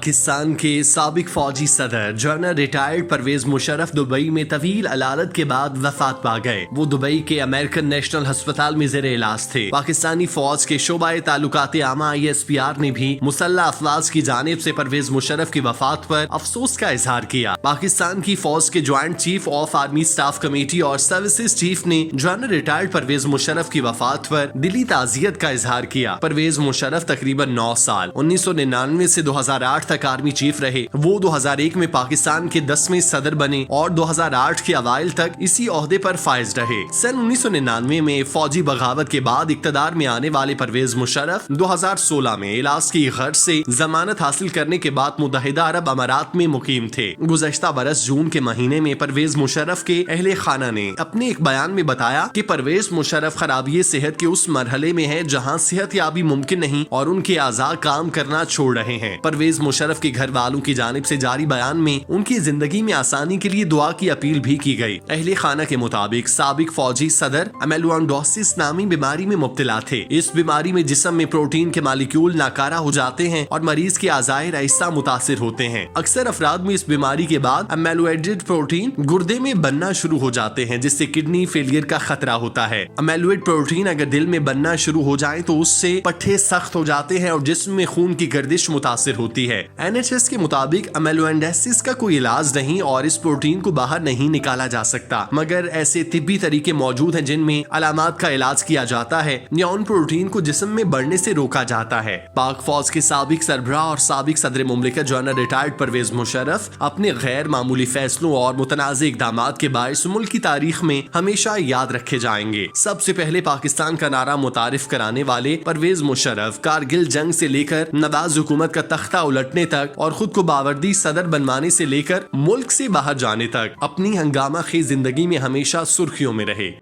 पाकिस्तान के साबिक फौजी सदर general retired Pervez Musharraf Dubai में तवील अलालत के बाद वफात पा गए। वो दुबई के अमेरिकन नेशनल अस्पताल में ज़ेरे इलाज थे। पाकिस्तानी फौज के शोबाए ताल्लुकात आमा ISPR ने भी मुसल्लह अफवाज की जानिब से परवेज मुशर्रफ की वफात पर अफसोस का इजहार किया। पाकिस्तान की फौज के joint chief of army staff committee और सर्विसेज चीफ ने जनरल रिटायर्ड परवेज मुशर्रफ की वफात पर दिली ताज़ियत का इजहार किया। परवेज मुशर्रफ तकरीबन 9 साल 1999 से 2008 तक आर्मी चीफ रहे। वो 2001 में पाकिस्तान के 10वें सदर बने और 2008 के अवाइल तक इसी ओहदे पर फाइज रहे। सन 1999 में फौजी बगावत के बाद इक्तदार में आने वाले परवेज मुशर्रफ 2016 में इलाज की गर्ज से जमानत हासिल करने के बाद मुत्तहिदा अरब अमारात में मुकीम थे। गुज़श्ता बरस जून के महीने में परवेज मुशर्रफ के अहले खाना ने अपने एक बयान में बताया कि परवेज मुशर्रफ खराबी सेहत के उस मरहले में है जहाँ सेहत याबी मुमकिन नहीं और उनके आज़ा काम करना छोड़ रहे हैं। परवेज मुशर्रफ के घर वालों की जानिब से जारी बयान में उनकी जिंदगी में आसानी के लिए दुआ की अपील भी की गई। अहले खाना के मुताबिक साबिक फौजी सदर अमेलोइडोसिस नामी बीमारी में मुब्तला थे। इस बीमारी में जिस्म में प्रोटीन के मालिक्यूल नाकारा हो जाते हैं और मरीज के आज़ाए रईसा मुतासिर होते हैं। अक्सर अफराद में इस बीमारी के बाद अमेलोइड प्रोटीन गुर्दे में बनना शुरू हो जाते हैं, जिससे किडनी फेलियर का खतरा होता है। अमेलोइड प्रोटीन अगर दिल में बनना शुरू हो जाए तो उससे पट्टे सख्त हो जाते हैं और जिस्म में खून की गर्दिश मुतासिर होती है। NHS के मुताबिक अमेलोइडोसिस का कोई इलाज नहीं और इस प्रोटीन को बाहर नहीं निकाला जा सकता, मगर ऐसे तिब्बी तरीके मौजूद हैं जिनमें अलामात का इलाज किया जाता है या उन प्रोटीन को जिस्म में बढ़ने से रोका जाता है। पाक फौज के साबिक सरबराह और साबिक सदर मुमलिकत जनरल रिटायर्ड परवेज मुशर्रफ अपने गैर मामूली फैसलों और मुतनाज़ इक़दामात के बाइस मुल्क की तारीख में हमेशा याद रखे जाएंगे। सबसे पहले पाकिस्तान का नारा मुतारिफ कराने वाले परवेज मुशर्रफ कारगिल जंग से लेकर नवाज हुकूमत का तख्ता उलटने तक और खुद को बावरदी सदर बनवाने से लेकर मुल्क से बाहर जाने तक अपनी हंगामा खेज जिंदगी में हमेशा सुर्खियों में रहे।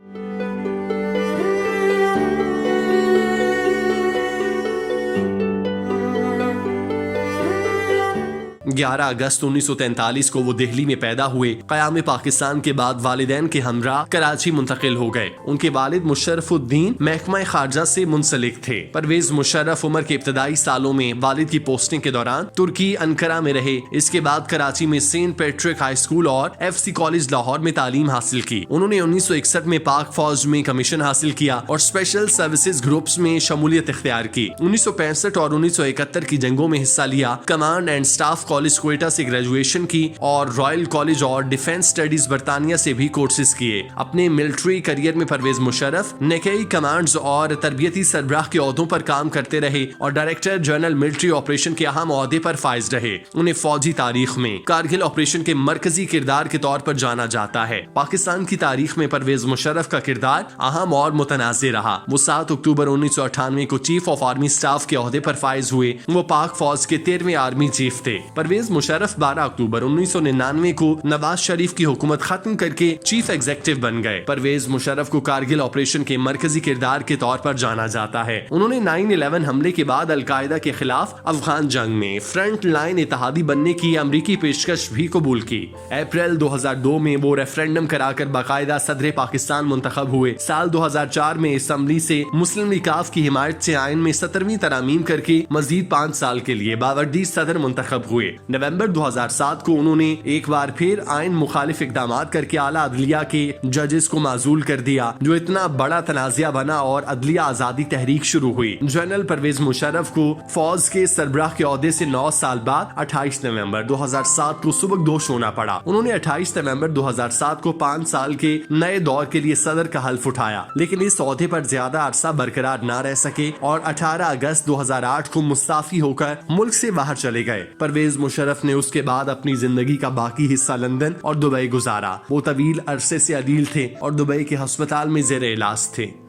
11 अगस्त 1943 को वो दिल्ली में पैदा हुए। क़याम पाकिस्तान के बाद वालिदैन के हमरा कराची मुंतकिल हो गए। उनके वालिद मुशर्रफुद्दीन महकमा खारजा से मुंसलिक थे। परवेज मुशर्रफ उम्र के इब्तदाई सालों में वालिद की पोस्टिंग के दौरान तुर्की अंकारा में रहे। इसके बाद कराची में सेंट पैट्रिक हाई स्कूल और FC कॉलेज लाहौर में तालीम हासिल की। उन्होंने 1961 में पाक फौज में कमीशन हासिल किया और स्पेशल सर्विसेज ग्रुप्स में शमूलियत इख्तियार की। 1965 और 1971 की जंगों में हिस्सा लिया। Command and staff college Quetta से ग्रेजुएशन की और रॉयल कॉलेज और डिफेंस स्टडीज बरतानिया से भी कोर्सेज किए। अपने मिलिट्री करियर में परवेज मुशर्रफ नेकई कमांड्स और तरबियती सरबराह के ओहदों पर काम करते रहे और डायरेक्टर जनरल मिलिट्री ऑपरेशन के अहम ओहदे पर फाइज रहे। उन्हें फौजी तारीख में कारगिल ऑपरेशन के मरकजी किरदार के तौर पर जाना जाता है। पाकिस्तान की तारीख में परवेज मुशर्रफ का किरदार अहम और मुतनाज़ रहा। वो 7 अक्टूबर 1998 को चीफ ऑफ आर्मी स्टाफ के ओहदे पर फाइज हुए। वो पाक फौज के 13वें आर्मी चीफ थे। परवेज मुशर्रफ 12 अक्टूबर 1999 को नवाज शरीफ की हुकूमत खत्म करके चीफ एग्जीक्यूटिव बन गए। परवेज मुशर्रफ को कारगिल ऑपरेशन के मरकजी किरदार के तौर पर जाना जाता है। उन्होंने 9/11 हमले के बाद अलकायदा के खिलाफ अफगान जंग में फ्रंट लाइन इत्तेहादी बनने की अमरीकी पेशकश भी कबूल की। अप्रैल 2002 में वो रेफरेंडम कराकर बाकायदा सदर पाकिस्तान मुंतखब हुए। साल 2004 में असम्बली से मुस्लिम लीग की हिमायत से आइन में 17वीं तरामीम करके मजीद 5 साल के लिए बावरदी सदर मुंतखब हुए। नवंबर 2007 को उन्होंने एक बार फिर आइन मुखालिफ इकदामात करके आला अदलिया के जजेस को माजूल कर दिया, जो इतना बड़ा तनाज़ा बना और अदलिया आजादी तहरीक शुरू हुई। जनरल परवेज मुशर्रफ को फौज के सरबराह के ओहदे से 9 साल बाद 28 नवंबर 2007 को सुबकदोश होना पड़ा। उन्होंने 28 नवंबर 2007 को 5 साल के नए दौर के लिए सदर का हल्फ उठाया, लेकिन इस ओहदे पर ज्यादा अरसा बरकरार न रह सके और 18 अगस्त 2008 को मुस्ताफी होकर मुल्क से बाहर चले गए। परवेज मुशर्रफ ने उसके बाद अपनी जिंदगी का बाकी हिस्सा लंदन और दुबई गुजारा। वो तवील अरसे से अदील थे और दुबई के अस्पताल में ज़ेरे इलाज थे।